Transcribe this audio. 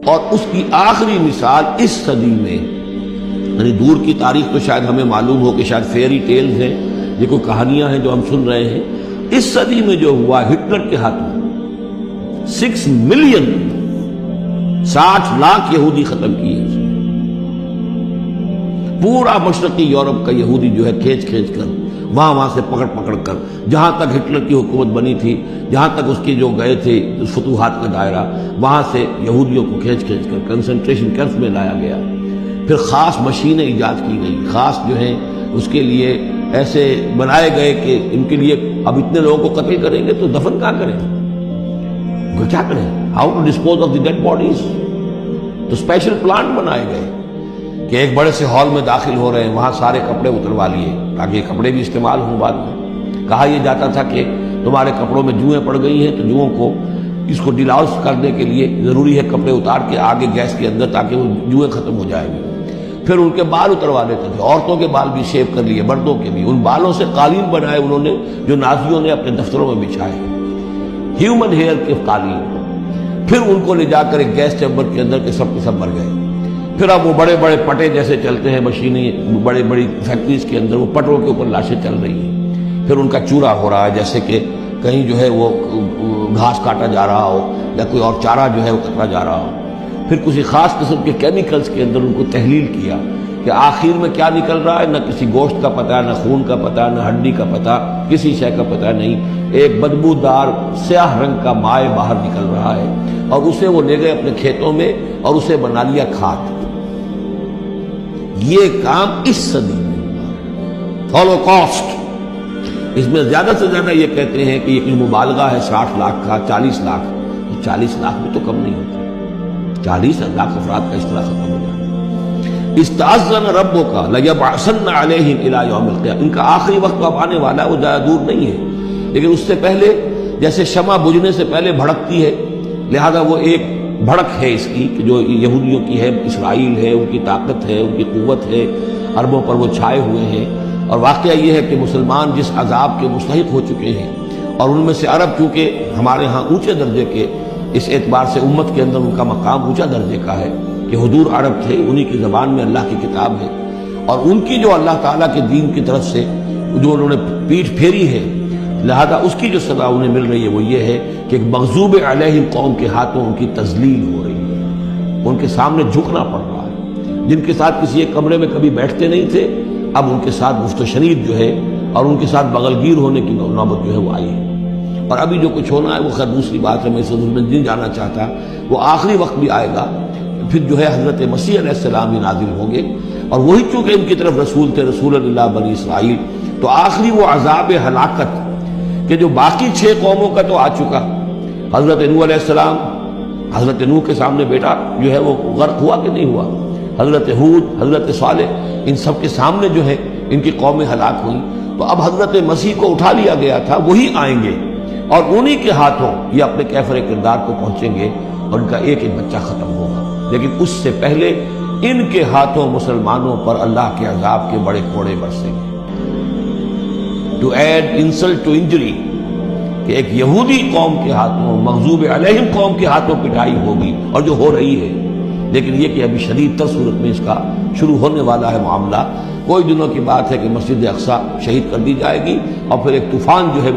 اور اس کی آخری مثال اس صدی میں، یعنی دور کی تاریخ تو شاید ہمیں معلوم ہو کہ شاید فیری ٹیلز ہیں، یہ کوئی کہانیاں ہیں جو ہم سن رہے ہیں، اس صدی میں جو ہوا ہٹلر کے ہاتھوں 6 ملین 60 لاکھ یہودی ختم کیے، پورا مشرقی یورپ کا یہودی جو ہے کھینچ کر وہاں سے پکڑ کر جہاں تک ہٹلر کی حکومت بنی تھی، جہاں تک اس کے جو گئے تھے فتوحات کا دائرہ، وہاں سے یہودیوں کو کھینچ کر کنسنٹریشن کیمپس میں لایا گیا۔ پھر خاص مشینیں ایجاد کی گئی، خاص جو ہیں اس کے لیے ایسے بنائے گئے کہ ان کے لیے اب اتنے لوگوں کو قتل کریں گے تو دفن کہاں کریں، کیا کریں، how to dispose of the dead bodies. تو اسپیشل پلانٹ بنائے گئے کہ ایک بڑے سے ہال میں داخل ہو رہے ہیں، وہاں سارے کپڑے اتروا لیے تاکہ یہ کپڑے بھی استعمال ہوں بعد میں۔ کہا یہ جاتا تھا کہ تمہارے کپڑوں میں جوئیں پڑ گئی ہیں تو جوؤں کو اس کو ڈیلاؤس کرنے کے لیے ضروری ہے کپڑے اتار کے آگے گیس کے اندر تاکہ وہ جوئیں ختم ہو جائیں گی۔ پھر ان کے بال اتروا لیتے تھے، عورتوں کے بال بھی شیو کر لیے، مردوں کے بھی، ان بالوں سے قالین بنائے انہوں نے جو نازیوں نے اپنے دفتروں میں بچھائے، ہیومن ہیئر کے قالین۔ پھر ان کو لے جا کر ایک گیس چیمبر کے اندر کے سب مر گئے۔ پھر اب وہ بڑے بڑے پٹے جیسے چلتے ہیں مشینیں، بڑی بڑی فیکٹریز کے اندر وہ پٹوں کے اوپر لاشیں چل رہی ہیں، پھر ان کا چورا ہو رہا ہے جیسے کہ کہیں جو ہے وہ گھاس کاٹا جا رہا ہو یا کوئی اور چارہ جو ہے وہ کٹا جا رہا ہو۔ پھر کسی خاص قسم کے کیمیکلز کے اندر ان کو تحلیل کیا کہ آخر میں کیا نکل رہا ہے، نہ کسی گوشت کا پتہ، نہ خون کا پتہ، نہ ہڈی کا پتہ، کسی شے کا پتہ نہیں، ایک بدبودار سیاہ رنگ کا مائع باہر نکل رہا ہے، اور اسے وہ لے گئے اپنے کھیتوں میں اور اسے بنا لیا کھاد۔ یہ کام اس صدی میں ہولوکاسٹ، اس میں زیادہ سے زیادہ یہ کہتے ہیں کہ یہ مبالغہ ہے 60 لاکھ کا، 40 لاکھ، 40 لاکھ بھی تو کم نہیں ہوتا، 40 لاکھ افراد کا اس طرح ختم ہو جائے۔ استأذن ربک لیبعثن علیہم الی یوم القیامہ، ان کا آخری وقت اب آنے والا ہے، وہ زیادہ دور نہیں ہے، لیکن اس سے پہلے جیسے شمع بجھنے سے پہلے بھڑکتی ہے، لہذا وہ ایک بھڑک ہے اس کی کہ جو یہودیوں کی ہے، اسرائیل ہے، ان کی طاقت ہے، ان کی قوت ہے، عربوں پر وہ چھائے ہوئے ہیں۔ اور واقعہ یہ ہے کہ مسلمان جس عذاب کے مستحق ہو چکے ہیں، اور ان میں سے عرب چونکہ ہمارے ہاں اونچے درجے کے، اس اعتبار سے امت کے اندر ان کا مقام اونچا درجے کا ہے کہ حضور عرب تھے، انہی کی زبان میں اللہ کی کتاب ہے، اور ان کی جو اللہ تعالیٰ کے دین کی طرف سے جو انہوں نے پیٹھ پھیری ہے، لہذا اس کی جو سزا انہیں مل رہی ہے وہ یہ ہے کہ ایک مغضوب علیہم قوم کے ہاتھوں ان کی تذلیل ہو رہی ہے، ان کے سامنے جھکنا پڑ رہا ہے۔ جن کے ساتھ کسی ایک کمرے میں کبھی بیٹھتے نہیں تھے، اب ان کے ساتھ مفت و شنید جو ہے اور ان کے ساتھ بغل گیر ہونے کی نوبت جو ہے وہ آئی ہے۔ اور ابھی جو کچھ ہونا ہے وہ خیر دوسری بات ہے، میں اس میں نہیں جانا چاہتا، وہ آخری وقت بھی آئے گا، پھر جو ہے حضرت مسیح علیہ السلام ہی نازل ہوں گے، اور وہی چونکہ ان کی طرف رسول تھے، رسول اللہ بنی اسرائیل، تو آخری وہ عذاب ہلاکت کہ جو باقی 6 قوموں کا تو آ چکا، حضرت نوح علیہ السلام، حضرت نوح کے سامنے بیٹا جو ہے وہ غرق ہوا کہ نہیں ہوا، حضرت ہود، حضرت صالح، ان سب کے سامنے جو ہے ان کی قومیں ہلاک ہوئیں، تو اب حضرت مسیح کو اٹھا لیا گیا تھا، وہی آئیں گے اور انہی کے ہاتھوں یہ اپنے کیفر کردار کو پہنچیں گے اور ان کا ایک ایک بچہ ختم ہوگا۔ لیکن اس سے پہلے ان کے ہاتھوں مسلمانوں پر اللہ کے عذاب کے بڑے کوڑے برسیں گے۔ To add insult to injury, کہ ایک یہودی قوم کے ہاتھوں، مغضوب علیہم قوم کے ہاتھوں پٹائی ہوگی، اور جو ہو رہی ہے، لیکن یہ کہ ابھی شدید تر صورت میں اس کا شروع ہونے والا ہے معاملہ۔ کوئی دنوں کی بات ہے کہ مسجد اقصی شہید کر دی جائے گی، اور پھر ایک طوفان جو ہے